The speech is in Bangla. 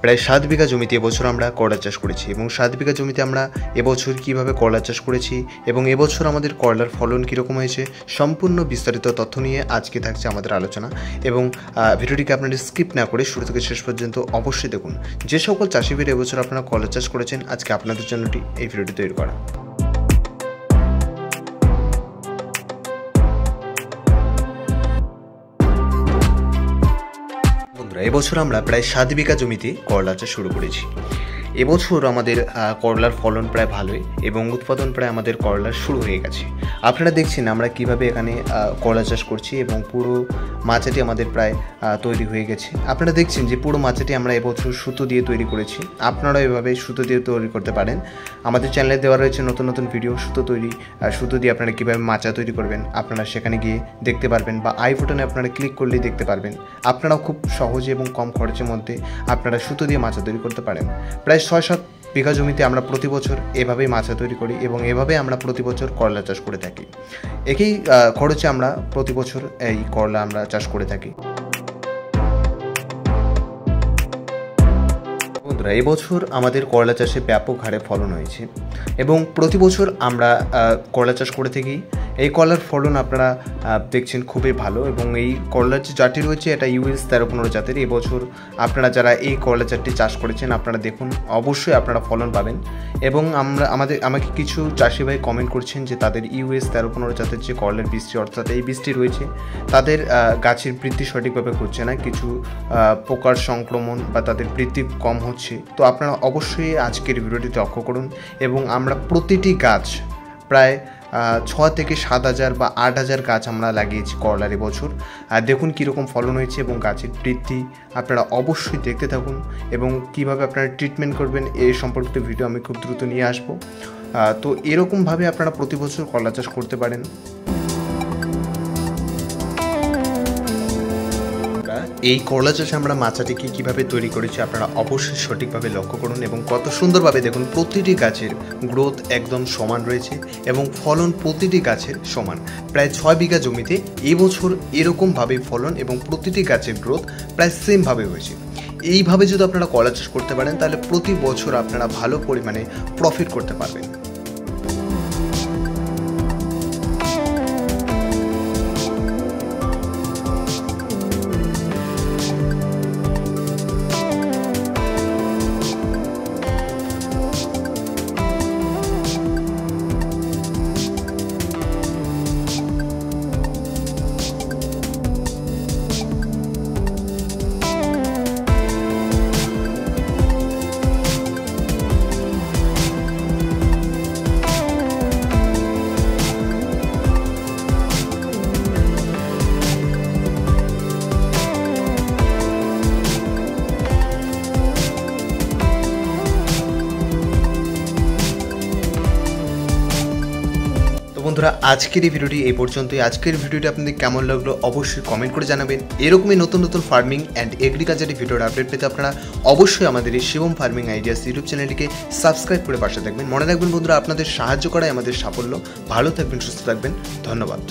প্রায় 7 বিঘা জমিতে এবছর আমরা করলা চাষ করেছি এবং 7 বিঘা জমিতে আমরা এবছর কীভাবে করলা চাষ করেছি এবং এবছর আমাদের করলার ফলন কীরকম হয়েছে সম্পূর্ণ বিস্তারিত তথ্য নিয়ে আজকে থাকছে আমাদের আলোচনা। এবং ভিডিওটিকে আপনারা স্কিপ না করে শুরু থেকে শেষ পর্যন্ত অবশ্যই দেখুন। যে সকল চাষি ভাইরা এবছর আপনারা করলা চাষ করেছেন আজকে আপনাদের জন্য এই ভিডিওটি তৈরি করা। এবছর আমরা প্রায় 7 বিঘা জমিতে করলা চাষ শুরু করেছি। এবছর আমাদের করলার ফলন প্রায় ভালোই এবং উৎপাদন প্রায় আমাদের করলার শুরু হয়ে গেছে। আপনারা দেখছেন আমরা কিভাবে এখানে করলা চাষ করছি এবং পুরো মাচাটি আমাদের প্রায় তৈরি হয়ে গেছে। আপনারা দেখছেন যে পুরো মাচাটি আমরা এবছর সুতো দিয়ে তৈরি করেছি। আপনারাও এভাবে সুতো দিয়ে তৈরি করতে পারেন। আমাদের চ্যানেলে দেওয়া রয়েছে নতুন নতুন ভিডিও সুতো দিয়ে আপনারা কীভাবে মাচা তৈরি করবেন আপনারা সেখানে গিয়ে দেখতে পারবেন, বা আই বাটনে আপনারা ক্লিক করলেই দেখতে পারবেন। আপনারাও খুব সহজে এবং কম খরচের মধ্যে আপনারা সুতো দিয়ে মাচা তৈরি করতে পারেন। প্রায় 6-7 বিঘা জমিতে আমরা প্রতি বছর এভাবেই মাচা তৈরি করি এবং এভাবে আমরা প্রতি বছর করলা চাষ করে থাকি। একই খরচে আমরা প্রতি বছর এই করলা আমরা চাষ করে থাকি। বন্ধুরা, এবছর আমাদের করলা চাষে ব্যাপক হারে ফলন হয়েছে এবং প্রতি বছর আমরা করলা চাষ করে থাকি। এই করলার ফলন আপনারা দেখছেন খুবই ভালো এবং এই করলার যে জাতটি রয়েছে এটা US 1315 জাতের। এবছর আপনারা যারা এই করলা জাতটি চাষ করেছেন আপনারা দেখুন, অবশ্যই আপনারা ফলন পাবেন। এবং আমাকে কিছু চাষি ভাই কমেন্ট করছেন যে তাদের US 1315 জাতের যে করলার বীজটি অর্থাৎ এই বীজটি রয়েছে তাদের গাছের বৃদ্ধি সঠিকভাবে হচ্ছে না, কিছু পোকার সংক্রমণ বা তাদের বৃদ্ধি কম হচ্ছে। তো আপনারা অবশ্যই আজকের ভিডিওটিতে লক্ষ্য করুন এবং আমরা প্রতিটি গাছ প্রায় 6 থেকে 7,000 বা 8,000 গাছ আমরা লাগিয়েছি করলার এবছর। আর দেখুন কীরকম ফলন হয়েছে এবং গাছের বৃদ্ধি আপনারা অবশ্যই দেখতে থাকুন এবং কীভাবে আপনারা ট্রিটমেন্ট করবেন এই সম্পর্কিত ভিডিও আমি খুব দ্রুত নিয়ে আসবো। তো এরকমভাবে আপনারা প্রতি বছর করলা চাষ করতে পারেন। এই করলা চাষে আমরা মাচাটিকে কীভাবে তৈরি করেছি আপনারা অবশ্যই সঠিকভাবে লক্ষ্য করুন এবং কত সুন্দরভাবে দেখুন প্রতিটি গাছের গ্রোথ একদম সমান রয়েছে এবং ফলন প্রতিটি গাছের সমান। প্রায় 6 বিঘা জমিতে এবছর এরকমভাবে ফলন এবং প্রতিটি গাছের গ্রোথ প্রায় সেমভাবে হয়েছে। এইভাবে যদি আপনারা করলা চাষ করতে পারেন তাহলে প্রতি বছর আপনারা ভালো পরিমাণে প্রফিট করতে পারবেন। বন্ধুরা, আজকের এই ভিডিওটি এই পর্যন্তই। আজকের ভিডিওটি আপনাদের কেমন লাগলো অবশ্যই কমেন্ট করে জানাবেন। এরকমই নতুন নতুন ফার্মিং অ্যান্ড এগ্রিকালচারের ভিডিওর আপডেট পেতে আপনারা অবশ্যই আমাদের এই শিবম ফার্মিং আইডিয়াস ইউটিউব চ্যানেলটিকে সাবস্ক্রাইব করে পাশে থাকবেন। মনে রাখবেন বন্ধুরা, আপনাদের সাহায্য করাই আমাদের সাফল্য। ভালো থাকবেন, সুস্থ থাকবেন, ধন্যবাদ।